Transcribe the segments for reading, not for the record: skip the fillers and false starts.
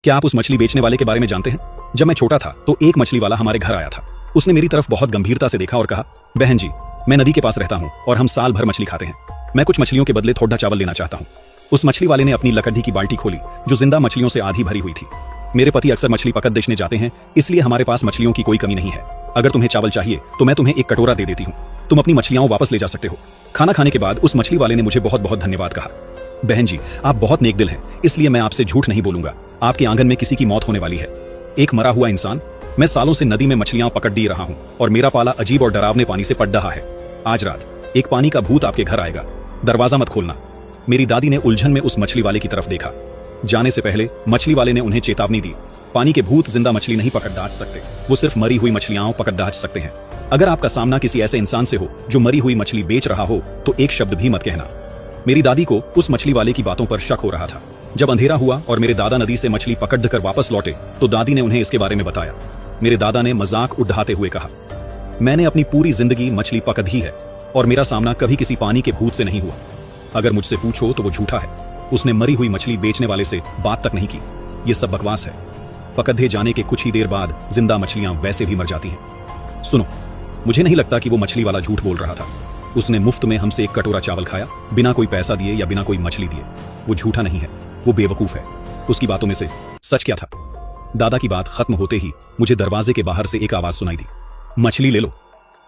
क्या आप उस मछली बेचने वाले के बारे में जानते हैं? जब मैं छोटा था तो एक मछली वाला हमारे घर आया था। उसने मेरी तरफ बहुत गंभीरता से देखा और कहा, बहन जी, मैं नदी के पास रहता हूँ और हम साल भर मछली खाते हैं। मैं कुछ मछलियों के बदले थोड़ा चावल लेना चाहता हूँ। उस मछली वाले ने अपनी लकड़ी की बाल्टी खोली जो जिंदा मछलियों से आधी भरी हुई थी। मेरे पति अक्सर मछली पकड़ बेचने जाते हैं, इसलिए हमारे पास मछलियों की कोई कमी नहीं है। अगर तुम्हें चावल चाहिए तो मैं तुम्हें एक कटोरा दे देती हूँ। तुम अपनी मछलियां वापस ले जा सकते हो। खाना खाने के बाद उस मछली वाले ने मुझे बहुत बहुत धन्यवाद कहा। बहन जी, आप बहुत नेक दिल हैं, इसलिए मैं आपसे झूठ नहीं बोलूंगा। आपके आंगन में किसी की मौत होने वाली है। एक मरा हुआ इंसान। मैं सालों से नदी में मछलियां पकड़ दे रहा हूं और मेरा पाला अजीब और डरावने पानी से पट रहा है। आज रात एक पानी का भूत आपके घर आएगा। दरवाजा मत खोलना। मेरी दादी ने उलझन में उस मछली वाले की तरफ देखा। जाने से पहले मछली वाले ने उन्हें चेतावनी दी, पानी के भूत जिंदा मछली नहीं पकड़ डांच सकते, वो सिर्फ मरी हुई मछलियां पकड़ डांच सकते हैं। अगर आपका सामना किसी ऐसे इंसान से हो जो मरी हुई मछली बेच रहा हो तो एक शब्द भी मत कहना। मेरी दादी को उस मछली वाले की बातों पर शक हो रहा था। जब अंधेरा हुआ और मेरे दादा नदी से मछली पकड़ कर वापस लौटे तो दादी ने उन्हें इसके बारे में बताया। मेरे दादा ने मजाक उड़ाते हुए कहा, मैंने अपनी पूरी जिंदगी मछली पकड़ी है और मेरा सामना कभी किसी पानी के भूत से नहीं हुआ। अगर मुझसे पूछो तो वो झूठा है। उसने मरी हुई मछली बेचने वाले से बात तक नहीं की। ये सब बकवास है। पकड़े जाने के कुछ ही देर बाद जिंदा मछलियां वैसे भी मर जाती हैं। सुनो, मुझे नहीं लगता कि वो मछली वाला झूठ बोल रहा था। उसने मुफ्त में हमसे एक कटोरा चावल खाया, बिना कोई पैसा दिए या बिना कोई मछली दिए। वो झूठा नहीं है, वो बेवकूफ है। उसकी बातों में से सच क्या था? दादा की बात खत्म होते ही मुझे दरवाजे के बाहर से एक आवाज सुनाई दी, मछली ले लो।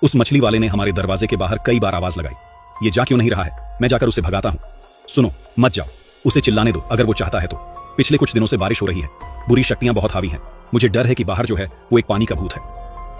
उस मछली वाले ने हमारे दरवाजे के बाहर कई बार आवाज लगाई। ये जा क्यों नहीं रहा है? मैं जाकर उसे भगाता हूँ। सुनो, मत जाओ, उसे चिल्लाने दो अगर वो चाहता है तो। पिछले कुछ दिनों से बारिश हो रही है, बुरी शक्तियां बहुत हावी हैं। मुझे डर है कि बाहर जो है वो एक पानी का भूत है।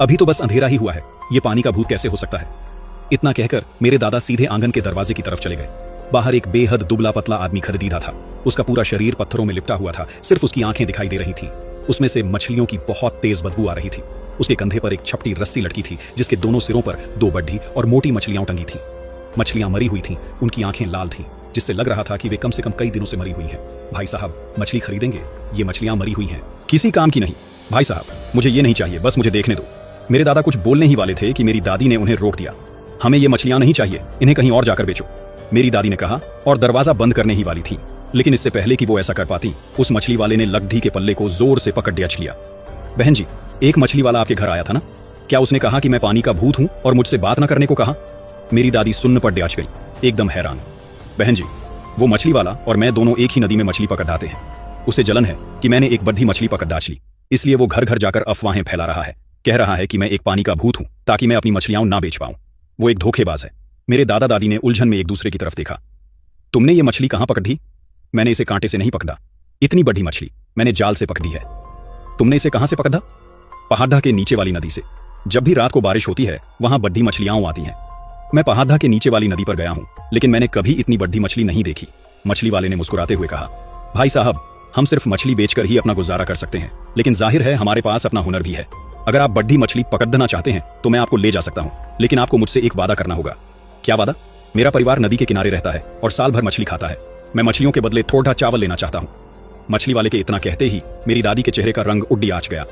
अभी तो बस अंधेरा ही हुआ है, ये पानी का भूत कैसे हो सकता है? इतना कहकर मेरे दादा सीधे आंगन के दरवाजे की तरफ चले गए। बाहर एक बेहद दुबला पतला आदमी खरीदा था। उसका पूरा शरीर पत्थरों में लिपटा हुआ था, सिर्फ उसकी आंखें दिखाई दे रही थी। उसमें से मछलियों की बहुत तेज बदबू आ रही थी। उसके कंधे पर एक छपटी रस्सी लटकी थी जिसके दोनों सिरों पर दो बड्ढी और मोटी मछलियां टंगी थी। मछलियां मरी हुई थीं, उनकी आंखें लाल थीं, जिससे लग रहा था कि वे कम से कम कई दिनों से मरी हुई हैं। भाई साहब, मछली खरीदेंगे? ये मछलियां मरी हुई हैं, किसी काम की नहीं। भाई साहब, मुझे ये नहीं चाहिए, बस मुझे देखने दो। मेरे दादा कुछ बोलने ही वाले थे कि मेरी दादी ने उन्हें रोक दिया। हमें ये मछलियां नहीं चाहिए, इन्हें कहीं और जाकर बेचो, मेरी दादी ने कहा और दरवाजा बंद करने ही वाली थी। लेकिन इससे पहले कि वो ऐसा कर पाती, उस मछली वाले ने लकड़ी के पल्ले को जोर से पकड़ लिया। बहन जी, एक मछली वाला आपके घर आया था ना? क्या उसने कहा कि मैं पानी का भूत हूं और मुझसे बात न करने को कहा? मेरी दादी सुन्न पर डच गई, एकदम हैरान। बहन जी, वो मछली वाला और मैं दोनों एक ही नदी में मछली पकड़ाते हैं। उसे जलन है कि मैंने एक बड़ी मछली पकड़ डाच ली, इसलिए वो घर घर जाकर अफवाहें फैला रहा है। कह रहा है कि मैं एक पानी का भूत हूं ताकि मैं अपनी मछलियां ना बेच पाऊं। वो एक धोखेबाज है। मेरे दादा दादी ने उलझन में एक दूसरे की तरफ देखा। तुमने ये मछली कहां पकड़ी? मैंने इसे कांटे से नहीं पकड़ा। इतनी बड़ी मछली मैंने जाल से पकड़ी है। तुमने इसे कहां से पकड़ा? पहाड़ा के नीचे वाली नदी से। जब भी रात को बारिश होती है वहां बड्ढी मछलियां आती हैं। मैं पहाड़ा के नीचे वाली नदी पर गया हूं, लेकिन मैंने कभी इतनी बड़ी मछली नहीं देखी। मछली वाले ने मुस्कुराते हुए कहा, भाई साहब, हम सिर्फ मछली बेचकर ही अपना गुजारा कर सकते हैं, लेकिन जाहिर है हमारे पास अपना हुनर भी है। अगर आप बड़ी मछली पकड़ना चाहते हैं तो मैं आपको ले जा सकता हूं, लेकिन आपको मुझसे एक वादा करना होगा। क्या वादा? मेरा परिवार नदी के किनारे रहता है और साल भर मछली खाता है। मैं मछलियों के बदले थोड़ा चावल लेना चाहता हूं। मछली वाले के इतना कहते ही मेरी दादी के चेहरे का रंग उड्डी आच गया।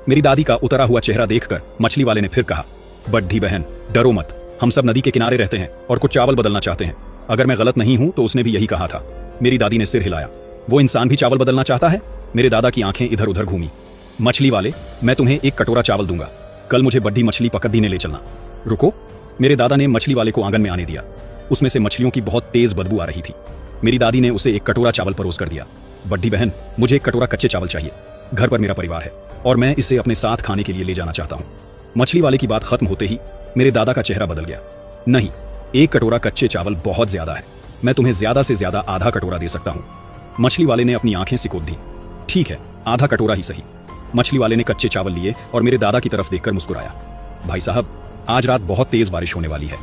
मेरी दादी का उतरा हुआ चेहरा देखकर मछली वाले ने फिर कहा, बड्ढी बहन, डरो मत, हम सब नदी के किनारे रहते हैं और कुछ चावल बदलना चाहते हैं। अगर मैं गलत नहीं हूं तो उसने भी यही कहा था। मेरी दादी ने सिर हिलाया। वो इंसान भी चावल बदलना चाहता है? मेरे दादा की आंखें इधर उधर घूमी। मछली वाले, मैं तुम्हें एक कटोरा चावल दूंगा, कल मुझे बड्ढी मछली पकड़ने ले चलना। रुको, मेरे दादा ने मछली वाले को आंगन में आने दिया। उसमें से मछलियों की बहुत तेज बदबू आ रही थी। मेरी दादी ने उसे एक कटोरा चावल परोस कर दिया। बड्ढी बहन, मुझे एक कटोरा कच्चे चावल चाहिए। घर पर मेरा परिवार है और मैं इसे अपने साथ खाने के लिए ले जाना चाहता हूँ। मछली वाले की बात खत्म होते ही मेरे दादा का चेहरा बदल गया। नहीं, एक कटोरा कच्चे चावल बहुत ज्यादा है। मैं तुम्हें ज्यादा से ज्यादा आधा कटोरा दे सकता हूँ। मछली वाले ने अपनी आंखें सिकोड़ दी। ठीक है, आधा कटोरा ही सही। मछली वाले ने कच्चे चावल लिए और मेरे दादा की तरफ देखकर मुस्कुराया। भाई साहब, आज रात बहुत तेज बारिश होने वाली है।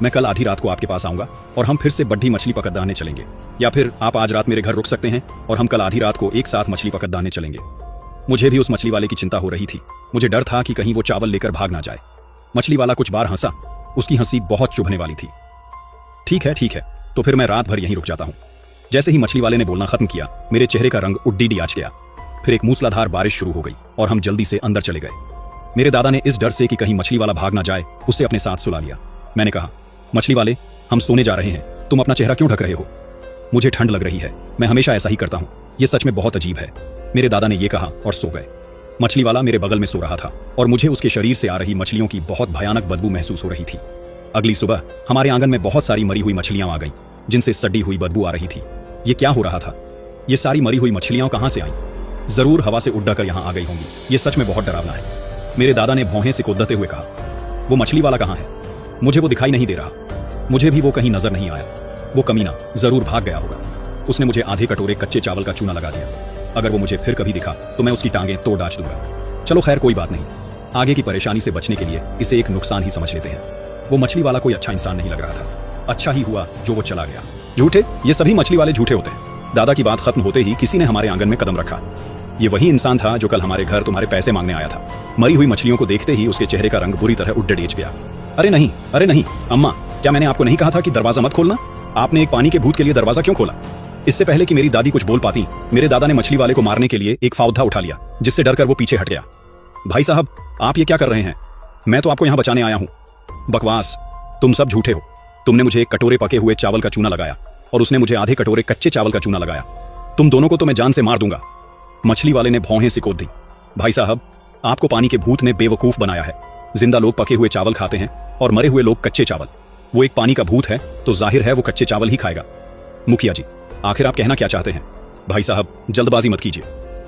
मैं कल आधी रात को आपके पास आऊंगा और हम फिर से बड्ढी मछली पकड़ने चलेंगे, या फिर आप आज रात मेरे घर रुक सकते हैं और हम कल आधी रात को एक साथ मछली पकड़ने चलेंगे। मुझे भी उस मछली वाले की चिंता हो रही थी। मुझे डर था कि कहीं वो चावल लेकर भाग ना जाए। मछली वाला कुछ बार हंसा। उसकी हंसी बहुत चुभने वाली थी। ठीक है, तो फिर मैं रात भर यहीं रुक जाता हूँ। जैसे ही मछली वाले ने बोलना खत्म किया, मेरे चेहरे का रंग उड्डी आच गया। फिर एक मूसलाधार बारिश शुरू हो गई और हम जल्दी से अंदर चले गए। मेरे दादा ने इस डर से कि कहीं मछली वाला भाग ना जाए, उसे अपने साथ सुला लिया। मैंने कहा, मछली वाले, हम सोने जा रहे हैं, तुम अपना चेहरा क्यों ढक रहे हो? मुझे ठंड लग रही है, मैं हमेशा ऐसा ही करता हूँ। ये सच में बहुत अजीब है। मेरे दादा ने ये कहा और सो गए। मछली वाला मेरे बगल में सो रहा था और मुझे उसके शरीर से आ रही मछलियों की बहुत भयानक बदबू महसूस हो रही थी। अगली सुबह हमारे आंगन में बहुत सारी मरी हुई मछलियां आ गईं, जिनसे सड़ी हुई बदबू आ रही थी। ये क्या हो रहा था? ये सारी मरी हुई मछलियां कहां से आईं? जरूर हवा से उड़ कर यहां आ गई होंगी। ये सच में बहुत डरावना है। मेरे दादा ने भौहें से कोदते हुए कहा, वो मछली वाला कहां है? मुझे वो दिखाई नहीं दे रहा। मुझे भी वो कहीं नजर नहीं आया। वो कमीना जरूर भाग गया होगा। उसने मुझे आधे कटोरे कच्चे चावल का चूना लगा दिया। अगर वो मुझे फिर कभी दिखा तो मैं उसकी टांगें तोड़ डाच दूंगा। चलो खैर कोई बात नहीं, आगे की परेशानी से बचने के लिए इसे एक नुकसान ही समझ लेते हैं। वो मछली वाला कोई अच्छा इंसान नहीं लग रहा था। अच्छा ही हुआ जो वो चला गया। झूठे, ये सभी मछली वाले झूठे होते हैं। दादा की बात खत्म होते ही किसी ने हमारे आंगन में कदम रखा। ये वही इंसान था जो कल हमारे घर तुम्हारे पैसे मांगने आया था। मरी हुई मछलियों को देखते ही उसके चेहरे का रंग बुरी तरह उड्डेच गया। अरे नहीं अम्मा, क्या मैंने आपको नहीं कहा था कि दरवाजा मत खोलना? आपने एक पानी के भूत के लिए दरवाजा क्यों खोला? इससे पहले कि मेरी दादी कुछ बोल पाती, मेरे दादा ने मछली वाले को मारने के लिए एक फावधा उठा लिया, जिससे डरकर वो पीछे हट गया। भाई साहब, आप ये क्या कर रहे हैं? मैं तो आपको यहां बचाने आया हूं। बकवास, तुम सब झूठे हो। तुमने मुझे एक कटोरे पके हुए चावल का चूना लगाया और उसने मुझे आधे कटोरे कच्चे चावल का चूना लगाया। तुम दोनों को तो मैं जान से मार दूंगा। मछली वाले ने भौहें सिकोड़ दी। भाई साहब, आपको पानी के भूत ने बेवकूफ बनाया है। जिंदा लोग पके हुए चावल खाते हैं और मरे हुए लोग कच्चे चावल। वो एक पानी का भूत है तो जाहिर है वो कच्चे चावल ही खाएगा। मुखिया जी, आखिर आप कहना क्या चाहते हैं? भाई साहब, जल्दबाजी मत कीजिए।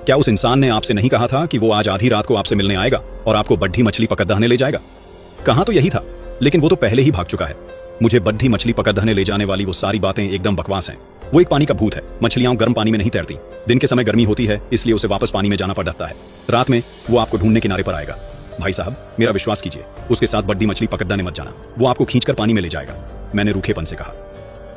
क्या उस इंसान ने आपसे नहीं कहा था कि वो आज आधी रात को आपसे मिलने आएगा और आपको बड्ढी मछली पकड़ने ले जाएगा? कहा तो यही था, लेकिन वो तो पहले ही भाग चुका है। मुझे बड्ढी मछली पकड़ने ले जाने वाली वो सारी बातें एकदम बकवास हैं। वो एक पानी का भूत है। मछलियां गर्म पानी में नहीं तैरती। दिन के समय गर्मी होती है, इसलिए उसे वापस पानी में जाना पड़ता है। रात में वो आपको ढूंढने किनारे पर आएगा। भाई साहब, मेरा विश्वास कीजिए, उसके साथ बड्ढी मछली पकड़ने मत जाना। वो आपको खींचकर पानी में ले जाएगा। मैंने रूखेपन से कहा,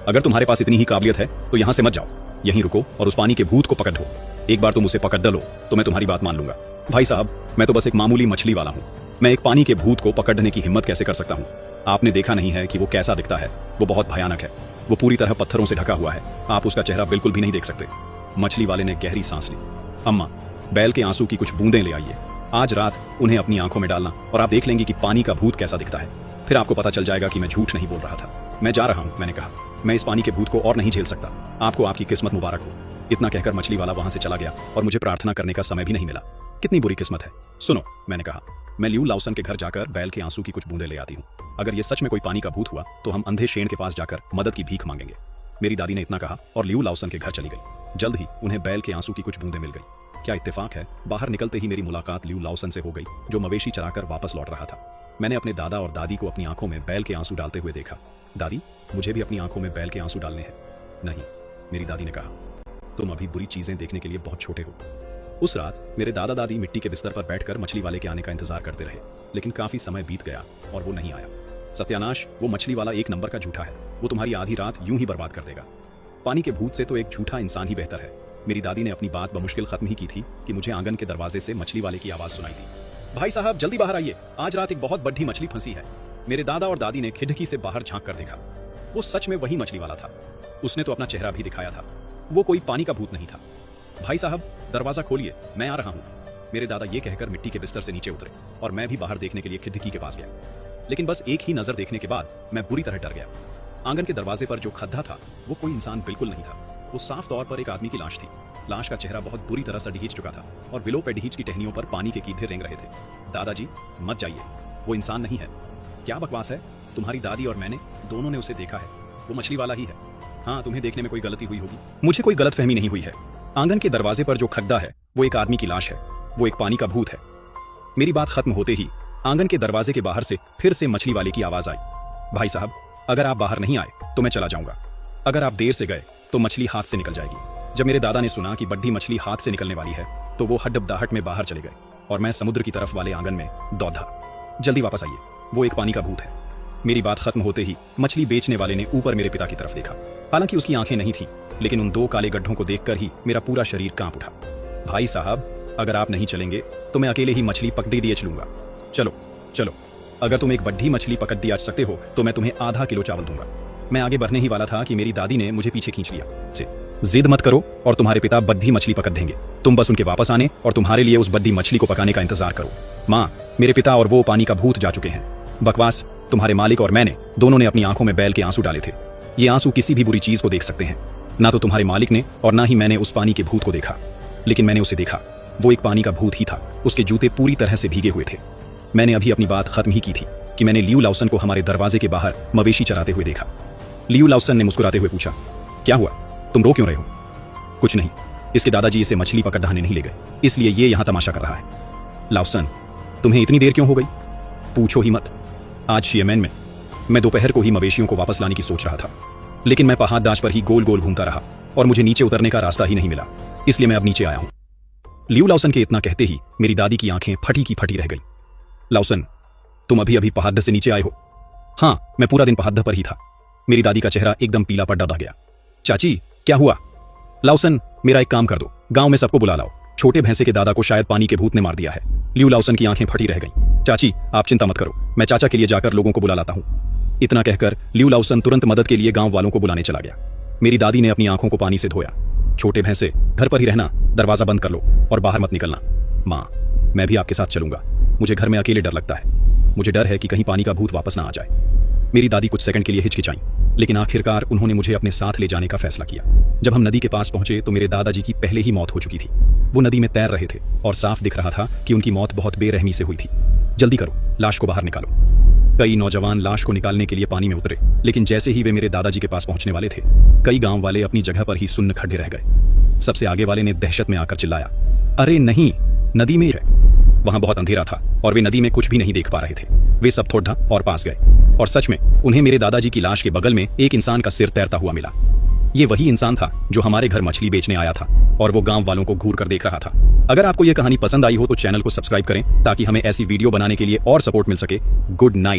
अगर तुम्हारे पास इतनी ही काबिलियत है तो यहां से मत जाओ, यहीं रुको और उस पानी के भूत को पकड़ लो। एक बार तुम उसे पकड़ लो तो मैं तुम्हारी बात मान लूंगा। भाई साहब, मैं तो बस एक मामूली मछली वाला हूं। मैं एक पानी के भूत को पकड़ने की हिम्मत कैसे कर सकता हूं? आपने देखा नहीं है कि वो कैसा दिखता है? वो बहुत भयानक है। वो पूरी तरह पत्थरों से ढका हुआ है। आप उसका चेहरा बिल्कुल भी नहीं देख सकते। मछली वाले ने गहरी सांस ली। अम्मा, बैल के आंसू की कुछ बूंदें ले आइए। आज रात उन्हें अपनी आंखों में डालना और आप देख लेंगे कि पानी का भूत कैसा दिखता है। फिर आपको पता चल जाएगा कि मैं झूठ नहीं बोल रहा था। मैं जा रहा हूं, मैंने कहा। मैं इस पानी के भूत को और नहीं झेल सकता। आपको आपकी किस्मत मुबारक हो। इतना कहकर मछली वाला वहां से चला गया और मुझे प्रार्थना करने का समय भी नहीं मिला। कितनी बुरी किस्मत है। सुनो, मैंने कहा, मैं लियू लाउसन के घर जाकर बैल के आंसू की कुछ बूंदें ले आती हूँ। अगर ये सच में कोई पानी का भूत हुआ तो हम अंधे शेण के पास जाकर मदद की भीख मांगेंगे। मेरी दादी ने इतना कहा और लियू लाउसन के घर चली गई। जल्द ही उन्हें बैल के आंसू की कुछ बूंदें मिल गई। क्या इत्तेफाक है, बाहर निकलते ही मेरी मुलाकात लियू लाउसन से हो गई, जो मवेशी चराकर वापस लौट रहा था। मैंने अपने दादा और दादी को अपनी आंखों में बैल के आंसू डालते हुए देखा। दादी, मुझे भी अपनी आंखों में बैल के आंसू डालने हैं। नहीं, मेरी दादी ने कहा, तुम अभी बुरी चीजें देखने के लिए बहुत छोटे हो। उस रात मेरे दादा दादी मिट्टी के बिस्तर पर बैठकर मछली वाले के आने का इंतजार करते रहे, लेकिन काफी समय बीत गया और वो नहीं आया। सत्यानाश, वो मछली वाला एक नंबर का झूठा है। वो तुम्हारी आधी रात यूं ही बर्बाद कर देगा। पानी के भूत से तो एक झूठा इंसान ही बेहतर है। मेरी दादी ने अपनी बात बमुश्किल खत्म ही की थी कि मुझे आंगन के दरवाजे से मछली वाले की आवाज सुनाई थी। भाई साहब, जल्दी बाहर आइए, आज रात एक बहुत बड़ी मछली फंसी है। मेरे दादा और दादी ने खिड़की से बाहर झांक कर देखा। वो सच में वही मछली वाला था। उसने तो अपना चेहरा भी दिखाया था। वो कोई पानी का भूत नहीं था। भाई साहब, दरवाजा खोलिए, मैं आ रहा हूँ। मेरे दादा ये कहकर मिट्टी के बिस्तर से नीचे उतरे और मैं भी बाहर देखने के लिए खिड़की के पास गया। लेकिन बस एक ही नजर देखने के बाद मैं बुरी तरह डर गया। आंगन के दरवाजे पर जो खड्डा था वो कोई इंसान बिल्कुल नहीं था। वो साफ तौर पर एक आदमी की लाश थी। लाश का चेहरा बहुत बुरी तरह से ढींच चुका था और विलो पे ढींच की टहनियों पर पानी के कीधे रेंग रहे थे। दादाजी, मत जाइए, वो इंसान नहीं है। क्या बकवास है? तुम्हारी दादी और मैंने दोनों ने उसे देखा है। वो मछली वाला ही है। हाँ, तुम्हें देखने में कोई गलती हुई होगी। मुझे कोई गलतफहमी नहीं हुई है। आंगन के दरवाजे पर जो खड्डा है वो एक आदमी की लाश है। वो एक पानी का भूत है। मेरी बात खत्म होते ही आंगन के दरवाजे के बाहर से फिर से मछली वाले की आवाज आई। भाई साहब, अगर आप बाहर नहीं आए तो मैं चला जाऊंगा। अगर आप देर से गए तो मछली हाथ से निकल जाएगी। जब मेरे दादा ने सुना कि बड्ढी मछली हाथ से निकलने वाली है तो वो हड्डबदाहट में बाहर चले गए और मैं समुद्र की तरफ वाले आंगन में दौड़ा। जल्दी वापस आइए, वो एक पानी का भूत है। मेरी बात खत्म होते ही मछली बेचने वाले ने ऊपर मेरे पिता की तरफ देखा। हालांकि उसकी आंखें नहीं थी, लेकिन उन दो काले गड्ढों को देखकर ही मेरा पूरा शरीर कांप उठा। भाई साहब, अगर आप नहीं चलेंगे तो मैं अकेले ही मछली पकड़ दिए चलूंगा। चलो चलो, अगर तुम एक बड्ढी मछली पकड़ दिया सकते हो तो मैं तुम्हें आधा किलो चावल दूंगा। मैं आगे बढ़ने ही वाला था कि मेरी दादी ने मुझे पीछे खींच लिया। जिद मत करो और तुम्हारे पिता बड्ढी मछली पकड़ देंगे। तुम बस उनके वापस आने और तुम्हारे लिए उस बड्ढी मछली को पकाने का इंतजार करो। माँ, मेरे पिता और वो पानी का भूत जा चुके हैं। बकवास, तुम्हारे मालिक और मैंने दोनों ने अपनी आंखों में बैल के आंसू डाले थे। ये आंसू किसी भी बुरी चीज को देख सकते हैं। ना तो तुम्हारे मालिक ने और ना ही मैंने उस पानी के भूत को देखा। लेकिन मैंने उसे देखा। वो एक पानी का भूत ही था। उसके जूते पूरी तरह से भीगे हुए थे। मैंने अभी अपनी बात खत्म ही की थी कि मैंने लियू लाउसन को हमारे दरवाजे के बाहर मवेशी चराते हुए देखा। लियू लाउसन ने मुस्कुराते हुए पूछा, क्या हुआ, तुम रो क्यों रहे हो? कुछ नहीं, इसके दादाजी इसे मछली पकड़ ढाने नहीं ले गए, इसलिए ये यहां तमाशा कर रहा है। लाउसन, तुम्हें इतनी देर क्यों हो गई? पूछो ही मत। आज शियमैन में मैं दोपहर को ही मवेशियों को वापस लाने की सोच रहा था, लेकिन मैं पहाड़ दाज पर ही गोल गोल घूमता रहा और मुझे नीचे उतरने का रास्ता ही नहीं मिला, इसलिए मैं अब नीचे आया हूं। लियू लाउसन के इतना कहते ही मेरी दादी की आंखें फटी की फटी रह गई। लाउसन, तुम अभी अभी पहाड़ से नीचे आए हो? हाँ, मैं पूरा दिन पहाड़ पर ही था। मेरी दादी का चेहरा एकदम पीला पड़ डा गया। चाची, क्या हुआ? लाउसन, मेरा एक काम कर दो, गांव में सबको बुला लाओ। छोटे भैंसे के दादा को शायद पानी के भूत ने मार दिया है। लियू लाउसन की आंखें फटी रह गईं। चाची, आप चिंता मत करो, मैं चाचा के लिए जाकर लोगों को बुला लाता हूं। इतना कहकर लियू लाउसन तुरंत मदद के लिए गांव वालों को बुलाने चला गया। मेरी दादी ने अपनी आंखों को पानी से धोया। छोटे भैंसे, घर पर ही रहना, दरवाजा बंद कर लो और बाहर मत निकलना। माँ, मैं भी आपके साथ चलूंगा। मुझे घर में अकेले डर लगता है। मुझे डर है कि कहीं पानी का भूत वापस ना आ जाए। मेरी दादी कुछ सेकंड के लिए हिचकिचाई, लेकिन आखिरकार उन्होंने मुझे अपने साथ ले जाने का फैसला किया। जब हम नदी के पास पहुंचे तो मेरे दादाजी की पहले ही मौत हो चुकी थी। वो नदी में तैर रहे थे और साफ दिख रहा था कि उनकी मौत बहुत बेरहमी से हुई थी। जल्दी करो, लाश को बाहर निकालो। कई नौजवान लाश को निकालने के लिए पानी में उतरे, लेकिन जैसे ही वे मेरे दादाजी के पास पहुंचने वाले थे, कई गांव वाले अपनी जगह पर ही सुन्न खड़े रह गए। सबसे आगे वाले ने दहशत में आकर चिल्लाया, अरे नहीं, नदी में है। वहां बहुत अंधेरा था और वे नदी में कुछ भी नहीं देख पा रहे थे। वे सब थोड़ा और पास गए और सच में उन्हें मेरे दादाजी की लाश के बगल में एक इंसान का सिर तैरता हुआ मिला। ये वही इंसान था जो हमारे घर मछली बेचने आया था और वो गांव वालों को घूर कर देख रहा था। अगर आपको यह कहानी पसंद आई हो तो चैनल को सब्सक्राइब करें ताकि हमें ऐसी वीडियो बनाने के लिए और सपोर्ट मिल सके। Good night.